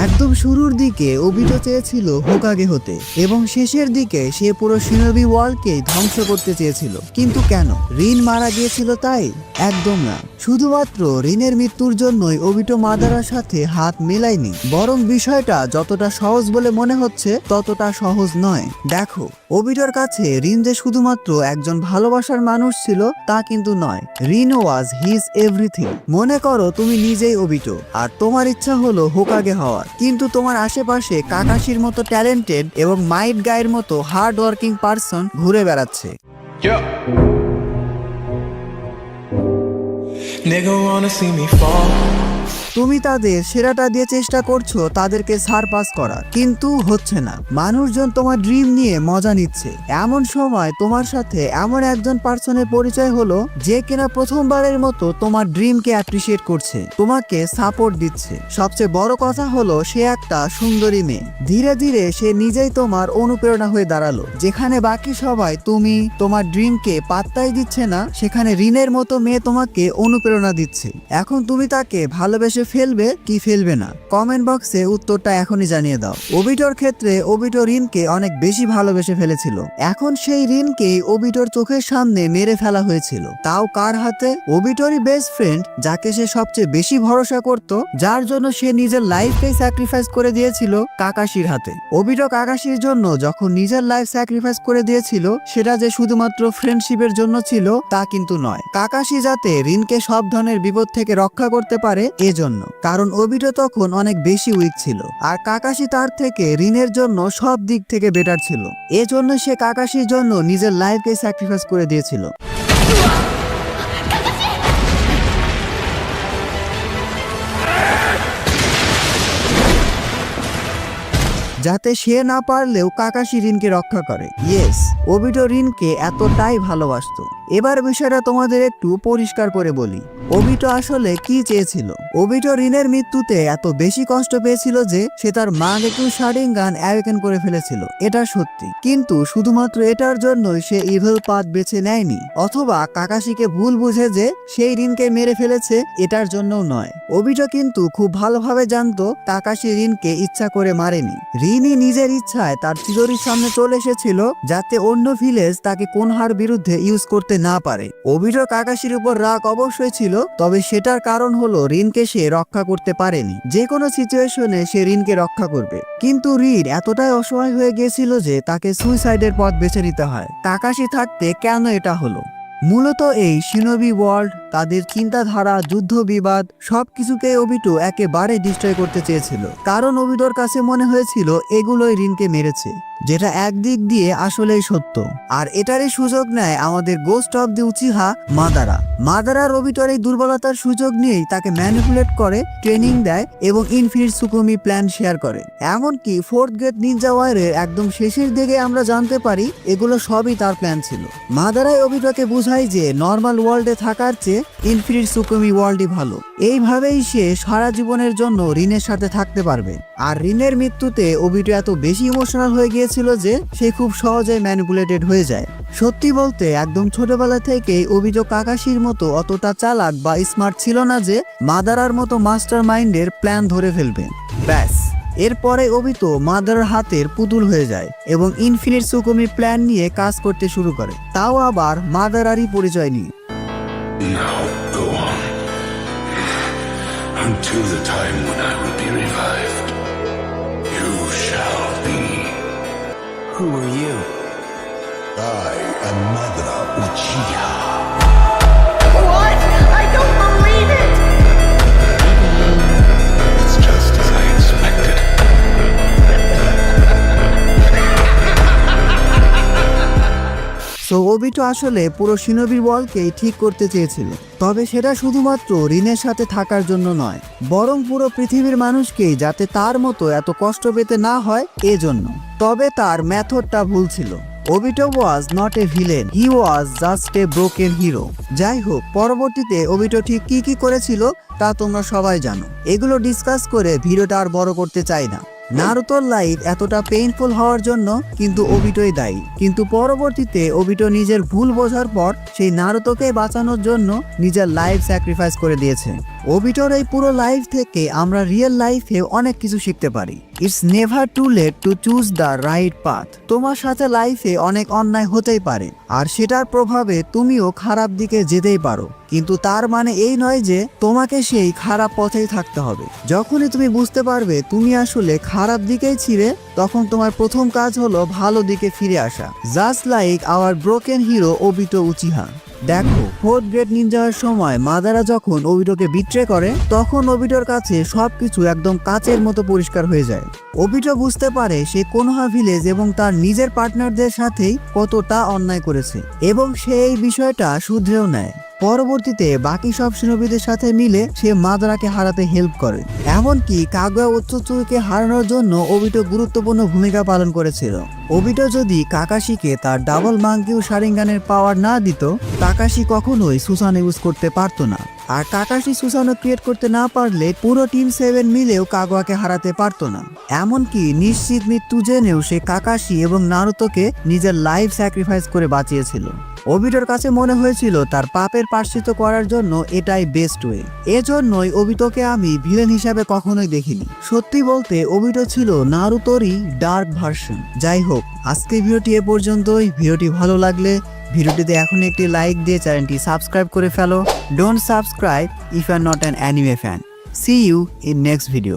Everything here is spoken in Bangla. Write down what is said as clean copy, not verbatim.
একদম শুরুর দিকে ওবিটো চেয়েছিল হোকাগে হতে এবং শেষের দিকে সে পুরো শিনোবি ওয়ার্ল্ডকে ধ্বংস করতে চেয়েছিল। কিন্তু কেন? রিন মারা গিয়েছিল তাই? একদম না। শুধুমাত্র রিনের মৃত্যুর জন্যই ওবিটো মাদারার সাথে হাত মেলায়নি, বরং বিষয়টা যতটা সহজ বলে মনে হচ্ছে ততটা সহজ নয়। দেখো, ওবিটোর কাছে রিন যে শুধুমাত্র একজন ভালোবাসার মানুষ ছিল তা কিন্তু নয়। Rin was his everything. মনে করো তুমি নিজেই ওবিটো আর তোমার ইচ্ছা হলো হোকাগে হওয়ার, কিন্তু তোমার আশেপাশে কাকাশির মতো ট্যালেন্টেড এবং মাইট গায়ের মতো হার্ড ওয়ার্কিং পারসন ঘুরে বেড়াচ্ছে। Nigga wanna see me fall. তুমি তাদের সেরাটা দিয়ে চেষ্টা করছো তাদেরকে সারপাস করার, কিন্তু হচ্ছে না। মানুষজন তোমার ড্রিম নিয়ে মজা নিচ্ছে। এমন সময় তোমার সাথে এমন একজন পার্সনের পরিচয় হলো যে কিনা প্রথমবারের মতো তোমার ড্রিমকে অ্যাপ্রিসিয়েট করছে, তোমাকে সাপোর্ট দিচ্ছে। সবচেয়ে বড় কথা হলো সে একটা সুন্দরী মেয়ে। ধীরে ধীরে সে নিজেই তোমার অনুপ্রেরণা হয়ে দাঁড়ালো। যেখানে বাকি সবাই তুমি তোমার ড্রিমকে পাত্তাই দিচ্ছে না, সেখানে রিনের মতো মেয়ে তোমাকে অনুপ্রেরণা দিচ্ছে। এখন তুমি তাকে ভালোবেসে ফেলবে কি ফেলবে না? কমেন্ট বক্সে উত্তরটা এখনই জানিয়ে দাও। ওবিটোর ক্ষেত্রে ওবিটো রিনকে অনেক বেশি ভালোবেসে ফেলেছিল। এখন সেই রিনকে ওবিটোর চোখের সামনে মেরে ফেলা হয়েছিল, তাও কার হাতে? ওবিটোরই বেস্ট ফ্রেন্ড, যাকে সে সবচেয়ে বেশি ভরসা করত, যার জন্য সে নিজের লাইফকে স্যাক্রিফাইস করে দিয়েছিল কাকাশির হাতে। ওবিটো কাকাশির জন্য যখন নিজের লাইফ স্যাক্রিফাইস করে দিয়েছিল, সেটা যে শুধুমাত্র ফ্রেন্ডশিপের জন্য ছিল তা কিন্তু নয়। কাকাশি যাতে রিনকে সব ধরনের বিপদ থেকে রক্ষা করতে পারে এজন্য। কারণ ওবিটো তখন অনেক বেশি উইক ছিল আর কাকাশি তার থেকে রিনের জন্য সব দিক থেকে বেটার ছিল। এজন্য সে কাকাশির জন্য নিজের লাইফকে স্যাক্রিফাইস করে দিয়েছিল। যাতে সে না পারলেও কাকাশি রিনকে রক্ষা করে। ইয়েস, ওবিটো রিনকে এতটাই ভালোবাসতো। এবার বিষয়টা তোমাদের একটু পরিষ্কার করে বলি, ওবিটো আসলে কি চেয়েছিল। ওবিটো রিনের মৃত্যুতে এত বেশি কষ্ট পেয়েছিল যে সে তার মাগেকেও শারিঙ্গান অ্যাওয়েকেন করে ফেলেছিল, এটা সত্যি। কিন্তু শুধুমাত্র এটার জন্যই সে ইভিল পাথ বেছে নেয়নি, অথবা কাকাশিকে ভুল বুঝে যে সেই রিনকে মেরে ফেলেছে এটার জন্যও নয়। ওবিটো কিন্তু খুব ভালোভাবে জানতো কাকাশি রিনকে ইচ্ছা করে মারেনি। রিনই নিজের ইচ্ছায় তার চিররির সামনে চলে এসেছিল যাতে অন্য ভিলেজ তাকে কোনহার বিরুদ্ধে ইউজ করতে না পারে। ওবিটো কাকাশির উপর রাগ অবশ্যই ছিল, তবে সেটার কারণ হলো রিনকে সে রক্ষা করতে পারেনি। যে কোনো সিচুয়েশনে সে রিনকে রক্ষা করবে, কিন্তু রিন এতটাই অসহায় হয়ে গিয়েছিল যে তাকে সুইসাইডের পথ বেছে নিতে হয়। কাকাশি থাকতে কেন এটা হলো? মূলত এই শিনোবি ওয়ার্ল্ড, তাদের চিন্তাধারা, যুদ্ধ বিবাদ সবকিছুকে ওবিটো একেবারে ডিস্ট্রয় করতে চেয়েছিল। কারণ ওবিটোর কাছে মনে হয়েছিল এগুলোই রিনকে মেরেছে, যেটা একদিক দিয়ে আসলেই সত্য। আর এটারই সুযোগ নেয় আমাদের গোস্ট অফ দি উচিহা মাদারার ওবিটোর এই দুর্বলতার সুযোগ নিয়েই তাকে ম্যানিপুলেট করে, ট্রেনিং দেয় এবং ইনফিনিট সুকুমি প্ল্যান শেয়ার করে। এমনকি ফোর্থ গ্রেড নিনজা ওয়ারের একদম শেষের দিকে আমরা জানতে পারি এগুলো সবই তার প্ল্যান ছিল। মাদারাই ওবিটোকে বুঝায় যে নর্মাল ওয়ার্ল্ডে থাকার চেয়ে ইনফিনিট সুকুমি ওয়ার্ল্ডই ভালো। এইভাবেই সে সারা জীবনের জন্য রিনের সাথে থাকতে পারবে। আর রিনের মৃত্যুতে ওবিটো এত বেশি ইমোশনাল হয়ে গিয়েছিল যে সে খুব সহজে ম্যানিপুলেটেড হয়ে যায়। সত্যি বলতে একদম ছোটবেলা থেকেই ওবিটো কাকাশির মতো অতটা চালাক বা স্মার্ট ছিল না যে মাদারার মতো মাস্টার মাইন্ডের প্ল্যান ধরে ফেলবে। ব্যাস, এরপরে ওবিটো মাদারার হাতের পুতুল হয়ে যায় এবং ইনফিনিট সুকুমি প্ল্যান নিয়ে কাজ করতে শুরু করে, তাও আবার মাদারারই পরিচয় নিয়ে। Now go on until the time when I will be revived. You shall be. Who are you? I am Madara Uchiha. What? I don't believe it! It's just as I expected. So Obito আসলে পুরো শিনোবি ওয়ার্ল্ডকেই ঠিক করতে চেয়েছিল, তবে সেটা শুধুমাত্র রিনের সাথে থাকার জন্য নয়, বরং পুরো পৃথিবীর মানুষকেই যাতে তার মতো এত কষ্ট পেতে না হয় এজন্য। তবে তার মেথডটা ভুল ছিল। Obito was not a villain, he was just a broken hero. যাই হোক, পরবর্তীতে ওবিটো ঠিক কি করেছিল তা তোমরা সবাই জানো। এগুলো ডিসকাস করে ভিডিওটা আর বড় করতে চাই না। নারুতোর লাইফ এতটা পেইনফুল হওয়ার জন্য কিন্তু ওবিটোই দায়ী। কিন্তু পরবর্তীতে ওবিটো নিজের ভুল বোঝার পর সেই নারুতোকে বাঁচানোর জন্য নিজের লাইফ স্যাক্রিফাইস করে দিয়েছে। ওবিটোর এই পুরো লাইফ থেকে আমরা রিয়েল লাইফে অনেক কিছু শিখতে পারি। It's never too late to choose the right path. তোমার সাথে লাইফে অনেক অন্যায় হতেই পারে, আর সেটার প্রভাবে তুমিও খারাপ দিকে যেতেই পারো, কিন্তু তার মানে এই নয় যে তোমাকে সেই খারাপ পথেই থাকতে হবে। যখনই তুমি বুঝতে পারবে তুমি আসলে খারাপ দিকেই ছিলে, তখন তোমার প্রথম কাজ হলো ভালো দিকে ফিরে আসা। Just like our broken hero Obito Uchiha. দেখো, 4th গ্রেড নিনজার সময় মাদারা যখন ওবিটোকে বিট্রে করে, তখন ওবিটোর কাছে সবকিছু একদম কাচের মতো পরিষ্কার হয়ে যায়। ওবিটো বুঝতে পারে সে কোনোহা ভিলেজ এবং তার নিজের পার্টনারদের সাথেই কতটা অন্যায় করেছে, এবং সে এই বিষয়টা শুধরেও নেয়। পরবর্তীতে বাকি সব শিনোবিদের সাথে মিলে সে মাদারাকে হারাতে হেল্প করে। এমনকি কাগুয়া উৎসুকে হারানোর জন্য ওবিটো গুরুত্বপূর্ণ ভূমিকা পালন করেছিল। ওবিটো যদি কাকাশিকে তার ডাবল মাঙ্কিউ শারিঙ্গানের পাওয়ার না দিত, কাকাশি কখনোই সুসানো ইউজ করতে পারতো না। আর কাকাশি সুসানো ক্রিয়েট করতে না পারলে পুরো টিম 7 মিলেও কাগুয়াকে হারাতে পারতো না। এমনকি নিশ্চিত মৃত্যু জেনেও সে কাকাশি এবং নারুতোকে নিজের লাইফ স্যাক্রিফাইস করে বাঁচিয়েছিল। ওবিটোর কাছে মনে হয়েছিল তার পাপের প্রায়শ্চিত্ত করার জন্য এটাই বেস্ট ওয়ে। এজন্যই ওবিটোকে আমি ভিলেন হিসাবে কখনোই দেখিনি। সত্যি বলতে ওবিটো ছিল নারুতোরই ডার্ক ভার্সন। যাই হোক, আজকে ভিডিওটি এ পর্যন্তই। ভিডিওটি ভালো লাগলে ভিডিওটিতে এখন একটি লাইক দিয়ে চ্যানেলটি সাবস্ক্রাইব করে ফেলো। Don't subscribe if you are not an anime fan. See you in next video.